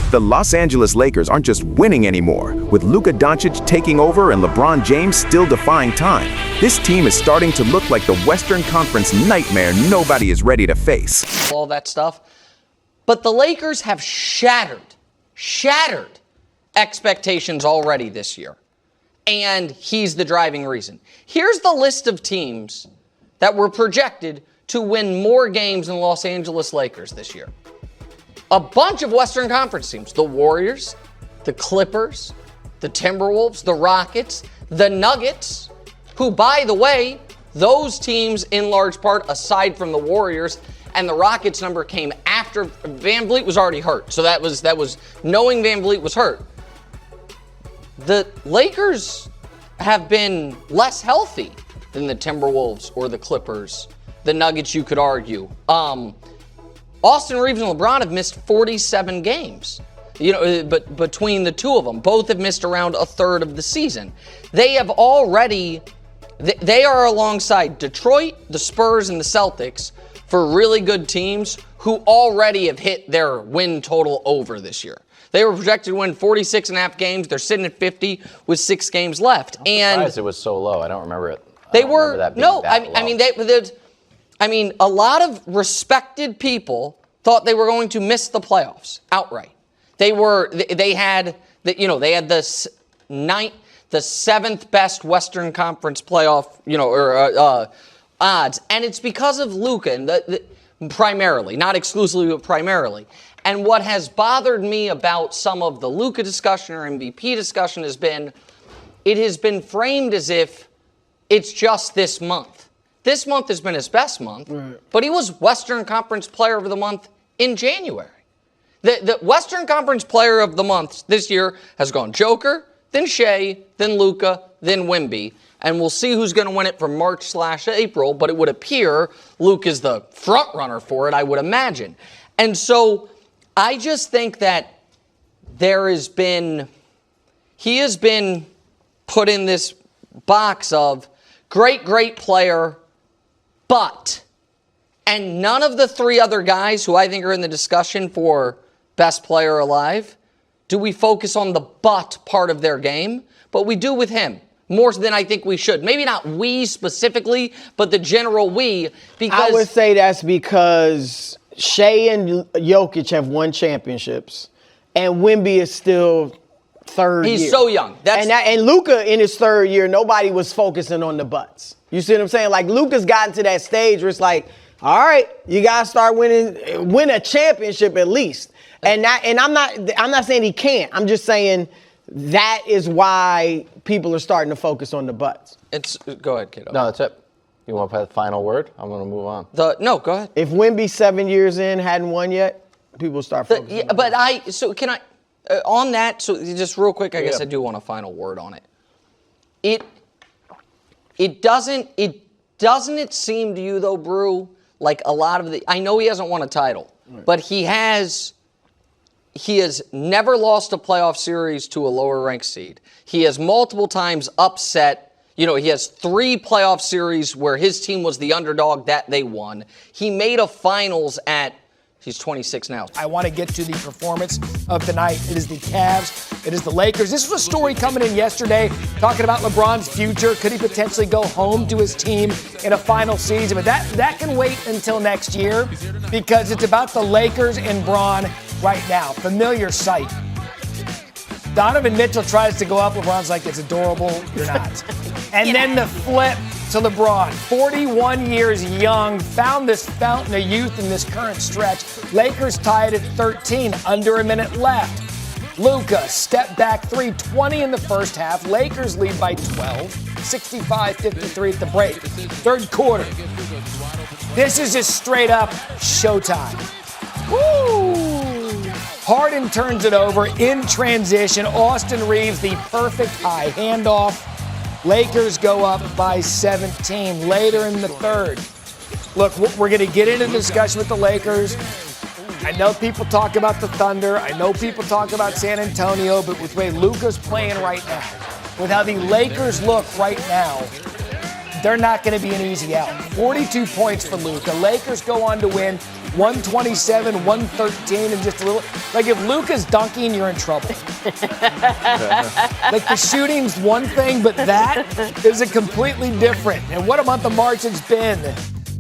The Los Angeles Lakers aren't just winning anymore. With Luka Doncic taking over and LeBron James still defying time, this team is starting to look like the Western Conference nightmare nobody is ready to face. All that stuff. But the Lakers have shattered expectations already this year. And he's the driving reason. Here's the list of teams that were projected to win more games than Los Angeles Lakers this year. A bunch of Western Conference teams. The Warriors, the Clippers, the Timberwolves, the Rockets, the Nuggets, who, by the way, those teams in large part, aside from the Warriors, and the Rockets number came after Van Vliet was already hurt. So that was knowing Van Vliet was hurt. The Lakers have been less healthy than the Timberwolves or the Clippers. The Nuggets, you could argue. Austin Reeves and LeBron have missed 47 games. But between the two of them, both have missed around a third of the season. They are alongside Detroit, the Spurs, and the Celtics for really good teams who already have hit their win total over this year. They were projected to win 46 and a half games. They're sitting at 50 with 6 games left. I'm surprised it was so low. I don't remember it. A lot of respected people thought they were going to miss the playoffs outright. They had the seventh best Western Conference playoff, odds, and it's because of Luka, and primarily, not exclusively, but primarily. And what has bothered me about some of the Luka discussion or MVP discussion it has been framed as if it's just this month. This month has been his best month, right, but he was Western Conference Player of the Month in January. The Western Conference Player of the Month this year has gone Joker, then Shea, then Luka, then Wemby. And we'll see who's going to win it from March/April, but it would appear Luke is the front runner for it, I would imagine. And so I just think that he has been put in this box of great player, but, and none of the 3 other guys who I think are in the discussion for best player alive, do we focus on the but part of their game, but we do with him. More than I think we should. Maybe not we specifically, but the general we. Because I would say that's because Shea and Jokic have won championships, and Wemby is still third year. He's so young. And Luka in his third year, nobody was focusing on the butts. You see what I'm saying? Like, Luka's gotten to that stage where it's like, all right, you gotta start win a championship at least. And I'm not saying he can't. I'm just saying that is why people are starting to focus on the butts. Go ahead, kiddo. No, that's it. You want to put the final word? I'm going to move on. No, go ahead. If Wemby 7 years in hadn't won yet, people start focusing. On that, just real quick, I guess I do want a final word on it. Doesn't it seem to you though, Brew, like a lot of I know he hasn't won a title, right, but he has never lost a playoff series to a lower ranked seed. He has multiple times upset. He has 3 playoff series where his team was the underdog that they won. He made a finals he's 26 now. I want to get to the performance of the night. It is the Cavs. It is the Lakers. This was a story coming in yesterday talking about LeBron's future. Could he potentially go home to his team in a final season? But that can wait until next year because it's about the Lakers and Bron right now. Familiar sight. Donovan Mitchell tries to go up. LeBron's like, it's adorable. You're not. And then the flip to LeBron. 41 years young. Found this fountain of youth in this current stretch. Lakers tied at 13. Under a minute left. Luka, step back 3. 20 in the first half. Lakers lead by 12. 65-53 at the break. Third quarter. This is just straight up showtime. Woo! Harden turns it over in transition. Austin Reeves, the perfect high handoff. Lakers go up by 17 later in the third. Look, we're going to get into the discussion with the Lakers. I know people talk about the Thunder. I know people talk about San Antonio, but with the way Luka's playing right now, with how the Lakers look right now, they're not going to be an easy out. 42 points for Luka. Lakers go on to win 127, 113, and just a little. Like, if Luka's dunking, you're in trouble. Like, the shooting's one thing, but that is a completely different. And what a month of March it's been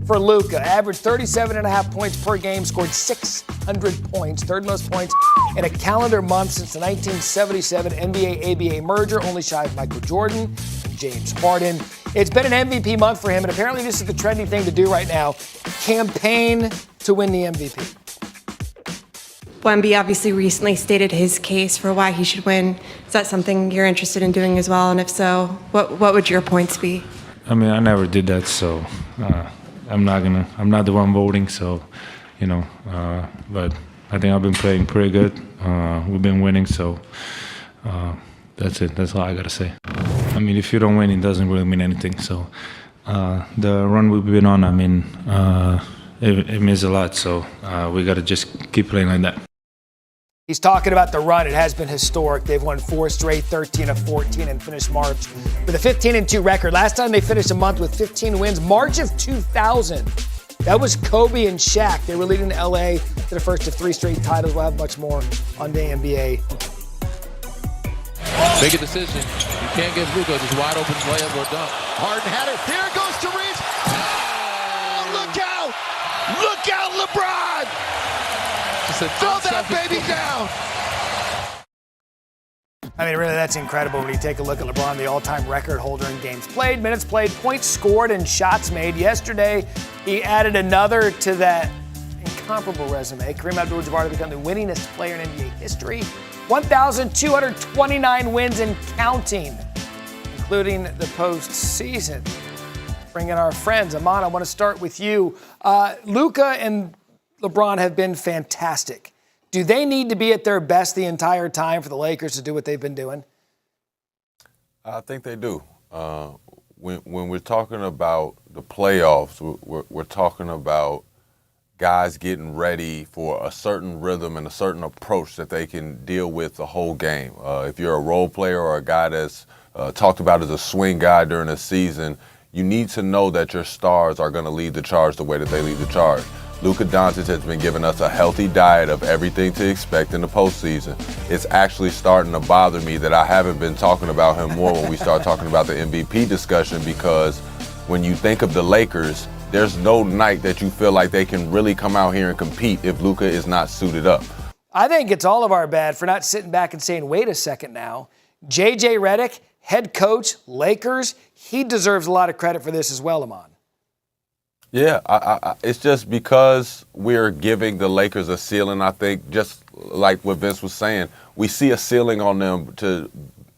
for Luka. Averaged 37.5 points per game, scored 600 points, third most points in a calendar month since the 1977 NBA-ABA merger, only shy of Michael Jordan and James Harden. It's been an MVP month for him, and apparently this is the trendy thing to do right now. Campaign to win the MVP. Wemby obviously recently stated his case for why he should win. Is that something you're interested in doing as well? And if so, what would your points be? I mean, I never did that, so I'm not the one voting, so, but I think I've been playing pretty good. We've been winning, so that's it. That's all I got to say. I mean, if you don't win, it doesn't really mean anything. So the run we've been on, I mean, it means a lot. So we got to just keep playing like that. He's talking about the run. It has been historic. They've won 4 straight, 13 of 14, and finished March with a 15-2 record. Last time they finished a month with 15 wins, March of 2000. That was Kobe and Shaq. They were leading LA to the first of 3 straight titles. We'll have much more on the NBA. Make a decision. You can't get Luka just wide open layup or dunk. Harden had it. There it goes to Reeves. Oh, look out! Look out, LeBron! Throw that baby down! I mean, really, that's incredible when you take a look at LeBron, the all-time record holder in games played, minutes played, points scored, and shots made. Yesterday, he added another to that incomparable resume. Kareem Abdul-Jabbar became the winningest player in NBA history. 1,229 wins and counting, including the postseason. Bring in our friends. Aman, I want to start with you. Luka and LeBron have been fantastic. Do they need to be at their best the entire time for the Lakers to do what they've been doing? I think they do. When we're talking about the playoffs, we're talking about guys getting ready for a certain rhythm and a certain approach that they can deal with the whole game. If you're a role player or a guy that's talked about as a swing guy during a season, you need to know that your stars are going to lead the charge the way that they lead the charge. Luka Doncic has been giving us a healthy diet of everything to expect in the postseason. It's actually starting to bother me that I haven't been talking about him more when we start talking about the MVP discussion, because when you think of the Lakers, there's no night that you feel like they can really come out here and compete if Luka is not suited up. I think it's all of our bad for not sitting back and saying, wait a second now. J.J. Redick, head coach, Lakers, he deserves a lot of credit for this as well, Aman. Yeah, it's just because we're giving the Lakers a ceiling. I think just like what Vince was saying, we see a ceiling on them to,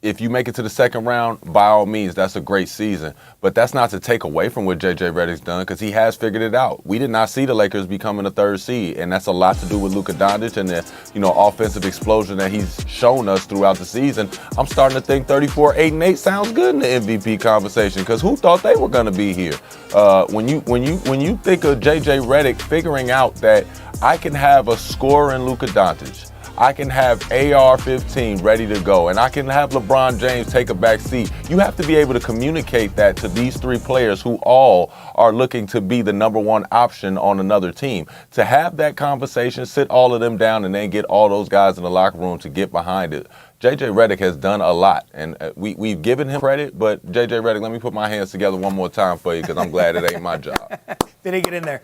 if you make it to the second round, by all means, that's a great season. But that's not to take away from what J.J. Redick's done, because he has figured it out. We did not see the Lakers becoming a 3rd seed, and that's a lot to do with Luka Doncic and the offensive explosion that he's shown us throughout the season. I'm starting to think 34-8-8 sounds good in the MVP conversation, because who thought they were going to be here? When you think of J.J. Redick figuring out that I can have a scorer in Luka Doncic, I can have AR-15 ready to go, and I can have LeBron James take a back seat. You have to be able to communicate that to these 3 players who all are looking to be the number 1 option on another team. To have that conversation, sit all of them down, and then get all those guys in the locker room to get behind it. J.J. Redick has done a lot, and we've given him credit, but J.J. Redick, let me put my hands together one more time for you, because I'm glad it ain't my job. Did he get in there?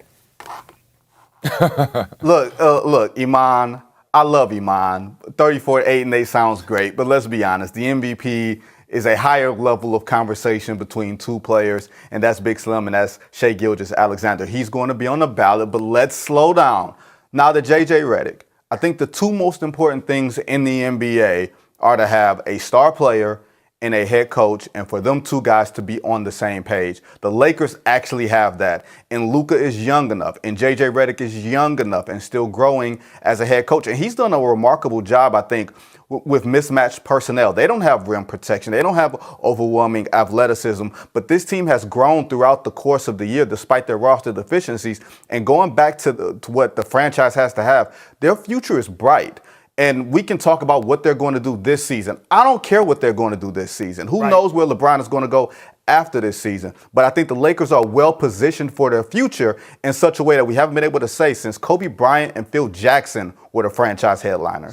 Look, Iman, I love Iman. 34-8-8 sounds great, but let's be honest. The MVP is a higher level of conversation between 2 players, and that's Big Slim and that's Shai Gilgeous-Alexander. He's going to be on the ballot, but let's slow down. Now to J.J. Redick, I think the 2 most important things in the NBA are to have a star player and a head coach, and for them 2 guys to be on the same page. The Lakers actually have that, and Luka is young enough, and J.J. Redick is young enough and still growing as a head coach. And he's done a remarkable job, I think, with mismatched personnel. They don't have rim protection. They don't have overwhelming athleticism, but this team has grown throughout the course of the year despite their roster deficiencies. And going back to what the franchise has to have, their future is bright. And we can talk about what they're going to do this season. I don't care what they're going to do this season. Who knows where LeBron is going to go after this season. But I think the Lakers are well positioned for their future in such a way that we haven't been able to say since Kobe Bryant and Phil Jackson were the franchise headliners.